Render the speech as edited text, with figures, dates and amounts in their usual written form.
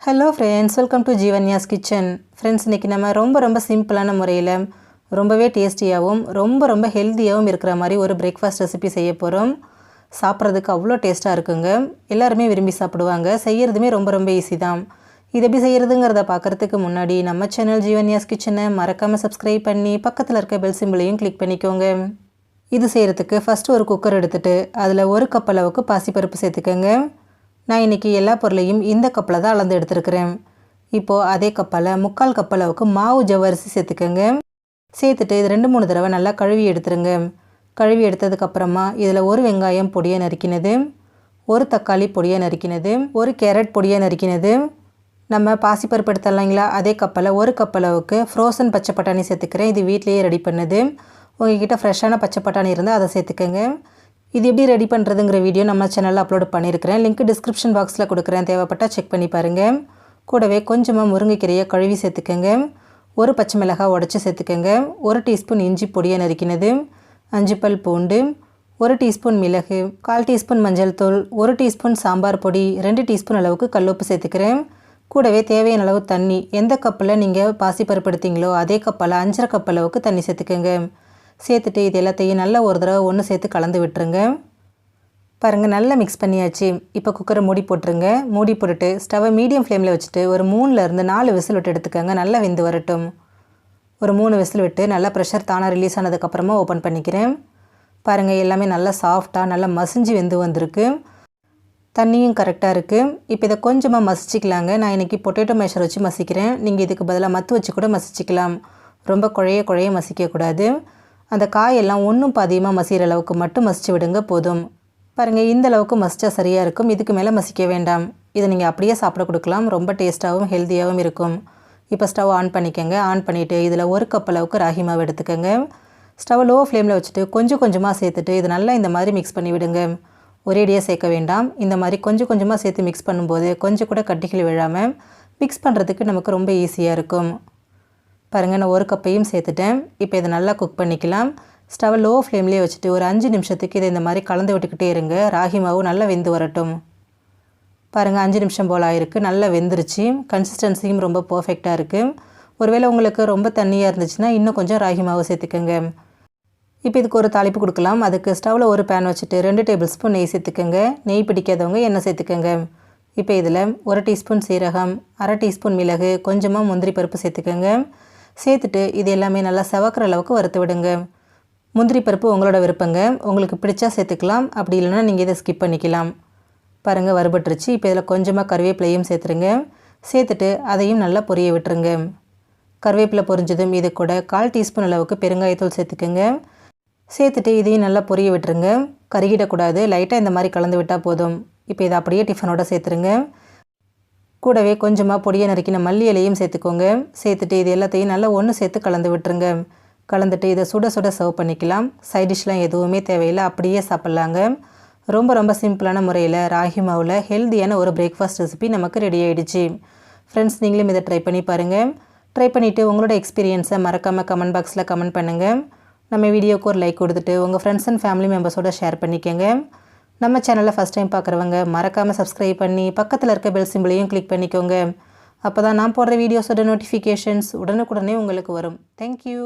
Hello friends, welcome to Jeevanya's kitchen. Friends, இன்றைக்கி நம்ம ரொம்ப சிம்பிளான முறையில் ரொம்பவே டேஸ்டியாகவும் ரொம்ப ஹெல்த்தியாகவும் இருக்கிற மாதிரி ஒரு பிரேக்ஃபாஸ்ட் ரெசிபி செய்ய போகிறோம். சாப்பிட்றதுக்கு அவ்வளோ டேஸ்ட்டாக இருக்குங்க. எல்லாருமே விரும்பி சாப்பிடுவாங்க. செய்கிறதுமே ரொம்ப ஈஸி தான். இது எப்படி செய்கிறதுங்கிறத பார்க்குறதுக்கு முன்னாடி நம்ம சேனல் ஜீவன்யாஸ் கிச்சனை மறக்காமல் சப்ஸ்கிரைப் பண்ணி பக்கத்தில் இருக்க பெல் சிம்பிளையும் கிளிக் பண்ணிக்கோங்க. இது செய்கிறதுக்கு ஃபஸ்ட்டு ஒரு குக்கர் எடுத்துகிட்டு அதில் 1 கப் அளவுக்கு பாசிப்பருப்பு சேர்த்துக்கோங்க. நான் இன்றைக்கி எல்லா பொருளையும் இந்த கப்பில் தான் அளந்து எடுத்துருக்கிறேன். இப்போது அதே கப்பில் 3/4 கப் அளவுக்கு மாவு ஜவ்வரிசி சேர்த்துக்கோங்க. சேர்த்துட்டு இது 2-3 தடவை நல்லா கழுவி எடுத்துருங்க. கழுவி எடுத்ததுக்கப்புறமா இதில் 1 வெங்காயம் பொடியாக நறுக்கினது, 1 தக்காளி பொடியாக நறுக்கினது, 1 கேரட் பொடியாக நறுக்கினது, நம்ம பாசிப்பருப்பு எடுத்துடலாங்களா அதே கப்பில் 1 கப் அளவுக்கு ஃப்ரோசன் பச்சை பட்டாணி சேர்த்துக்கிறேன். இது வீட்லேயே ரெடி பண்ணுது. உங்கள்கிட்ட ஃப்ரெஷ்ஷான பச்சை பட்டாணி இருந்தால் அதை சேர்த்துக்கோங்க. இது எப்படி ரெடி பண்ணுறதுங்கிற வீடியோ நம்ம சேனலில் அப்லோட் பண்ணியிருக்கிறேன். லிங்க் டிஸ்கிரிப்ஷன் பாக்ஸில் கொடுக்குறேன், தேவைப்பட்டால் செக் பண்ணி பாருங்கள். கூடவே கொஞ்சமாக முருங்கைக்கீரையை கழுவி சேர்த்துக்கோங்க. 1 பச்சை மிளகாய் உடச்சி சேர்த்துக்கோங்க. 1 டீஸ்பூன் இஞ்சி பொடியை நறுக்கினது, 5 பல் பூண்டு, 1 டீஸ்பூன் மிளகு, 1/4 டீஸ்பூன் மஞ்சள் தூள், 1 டீஸ்பூன் சாம்பார் பொடி, 2 டீஸ்பூன் அளவுக்கு கல்லுப்பு சேர்த்துக்கிறேன். கூடவே தேவையான அளவு தண்ணி. எந்த கப்பில் நீங்கள் பாசிப்பருப்பு எடுத்தீங்களோ அதே கப்பில் 5.5 கப் அளவுக்கு தண்ணி சேர்த்துக்கோங்க. சேர்த்துட்டு இது எல்லாத்தையும் நல்லா ஒரு தடவை ஒன்று சேர்த்து கலந்து விட்டுருங்க. பாருங்கள், நல்லா மிக்ஸ் பண்ணியாச்சு. இப்போ குக்கரை மூடி போட்டுருங்க. மூடி போட்டுட்டு ஸ்டவ்வை மீடியம் ஃப்ளேமில் வச்சுட்டு ஒரு 3-4 விசில் விட்டு எடுத்துக்கோங்க. நல்லா வெந்து வரட்டும். ஒரு 3 விசில் விட்டு நல்லா ப்ரெஷர் தானாக ரிலீஸ் ஆனதுக்கப்புறமா ஓப்பன் பண்ணிக்கிறேன். பாருங்கள், எல்லாமே நல்லா சாஃப்டாக நல்லா மசிஞ்சு வெந்து வந்திருக்கு. தண்ணியும் கரெக்டாக இருக்குது. இப்போ இதை கொஞ்சமாக மசிச்சிக்கலாங்க. நான் இன்றைக்கி பொட்டேட்டோ மேஷர் வச்சு மசிக்கிறேன். நீங்கள் இதுக்கு பதிலாக மத்து வச்சு கூட மசிச்சிக்கலாம். ரொம்ப குழைய மசிக்கக்கூடாது. அந்த காயெல்லாம் ஒன்றும் பாதியமாக மசிகிற அளவுக்கு மட்டும் மசிச்சு விடுங்க போதும். பாருங்கள், இந்த அளவுக்கு மசிச்சா சரியாக இருக்கும். இதுக்கு மேலே மசிக்க வேண்டாம். இதை நீங்கள் அப்படியே சாப்பிட கொடுக்கலாம். ரொம்ப டேஸ்ட்டாகவும் ஹெல்த்தியாகவும் இருக்கும். இப்போ ஸ்டவ் ஆன் பண்ணிக்கோங்க. ஆன் பண்ணிவிட்டு இதில் 1 கப் அளவுக்கு ராகி மாவு எடுத்துக்கோங்க. ஸ்டவ் லோ ஃப்ளேமில் வச்சுட்டு கொஞ்சமாக சேர்த்துட்டு இது நல்லா இந்த மாதிரி மிக்ஸ் பண்ணி விடுங்க. ஒரேடியாக சேர்க்க வேண்டாம். இந்த மாதிரி கொஞ்சமாக சேர்த்து மிக்ஸ் பண்ணும்போது கொஞ்சம் கூட கட்டிகள் விழாமல் மிக்ஸ் பண்ணுறதுக்கு நமக்கு ரொம்ப ஈஸியாக இருக்கும். பாருங்கள், நான் 1 கப்பையும் சேர்த்துட்டேன். இப்போ இதை நல்லா குக் பண்ணிக்கலாம். ஸ்டவ் லோ ஃப்ளேம்லேயே வச்சுட்டு ஒரு 5 நிமிஷத்துக்கு இதை இந்த மாதிரி கலந்து விட்டுக்கிட்டே இருங்க. ராகி மாவு நல்லா வெந்து வரட்டும். பாருங்கள், 5 நிமிஷம் போல் ஆயிருக்கு. நல்லா வெந்துருச்சு. கன்சிஸ்டன்சியும் ரொம்ப பர்ஃபெக்டாக இருக்குது. ஒருவேளை உங்களுக்கு ரொம்ப தண்ணியாக இருந்துச்சுன்னா இன்னும் கொஞ்சம் ராகி மாவு சேர்த்துக்கோங்க. இப்போ இதுக்கு ஒரு தாளிப்பு கொடுக்கலாம். அதுக்கு ஸ்டவ்வில் ஒரு பேன் வச்சுட்டு 2 டேபிள் ஸ்பூன் நெய் சேர்த்துக்கோங்க. நெய் பிடிக்காதவங்க எண்ணெய் சேர்த்துக்கோங்க. இப்போ இதில் 1 டீஸ்பூன் சீரகம், 1/2 டீஸ்பூன் மிளகு, கொஞ்சமாக முந்திரி பருப்பு சேர்த்துக்கோங்க. சேர்த்துட்டு இது எல்லாமே நல்லா செவக்கிற அளவுக்கு வறுத்து விடுங்க. முந்திரி பருப்பு உங்களோட விருப்பங்க. உங்களுக்கு பிடிச்சா சேர்த்துக்கலாம். அப்படி இல்லைன்னா நீங்கள் இதை ஸ்கிப் பண்ணிக்கலாம். பாருங்கள், வறுபட்டுருச்சு. இப்போ இதில் கொஞ்சமாக கருவேப்பிலையும் சேர்த்துருங்க. சேர்த்துட்டு அதையும் நல்லா பொரிய விட்டுருங்க. கருவேப்பிலை பொரிஞ்சதும் இது கூட 1/4 டீஸ்பூன் அளவுக்கு பெருங்காயத்தூள் சேர்த்துக்கோங்க. சேர்த்துட்டு இதையும் நல்லா பொரிய விட்டுருங்க. கருகிடக்கூடாது. லைட்டாக இந்த மாதிரி கலந்து விட்டால் போதும். இப்போ இதை அப்படியே டிஃபனோட சேர்த்துருங்க. கூடவே கொஞ்சமாக பொடியை நறுக்கின மல்லி இலையும் சேர்த்துக்கோங்க. சேர்த்துட்டு இது எல்லாத்தையும் நல்லா ஒன்று சேர்த்து கலந்து விட்டுருங்க. கலந்துட்டு இதை சுட சர்வ் பண்ணிக்கலாம். சைட் டிஷ்லாம் எதுவுமே தேவையில்லை, அப்படியே சாப்பிட்லாங்க. ரொம்ப சிம்பிளான முறையில் ராகி மாவில் ஹெல்த்தியான ஒரு பிரேக்ஃபாஸ்ட் ரெசிபி நமக்கு ரெடி ஆகிடுச்சு. ஃப்ரெண்ட்ஸ், நீங்களும் இதை ட்ரை பண்ணி பாருங்கள். ட்ரை பண்ணிவிட்டு உங்களோட எக்ஸ்பீரியன்ஸை மறக்காமல் கமெண்ட் பாக்ஸில் கமெண்ட் பண்ணுங்கள். நம்ம வீடியோக்கு ஒரு லைக் கொடுத்துட்டு உங்கள் ஃப்ரெண்ட்ஸ் அண்ட் ஃபேமிலி மெம்பர்ஸோட ஷேர் பண்ணிக்கோங்க. நம்ம சேனலில் ஃபஸ்ட் டைம் பார்க்குறவங்க மறக்காமல் சப்ஸ்கிரைப் பண்ணி பக்கத்தில் இருக்க பெல் சிம்பிளையும் கிளிக் பண்ணிக்கோங்க. அப்போ தான் நான் போடுற வீடியோஸோட நோட்டிஃபிகேஷன்ஸ் உடனுக்குடனே உங்களுக்கு வரும். தேங்க்யூ.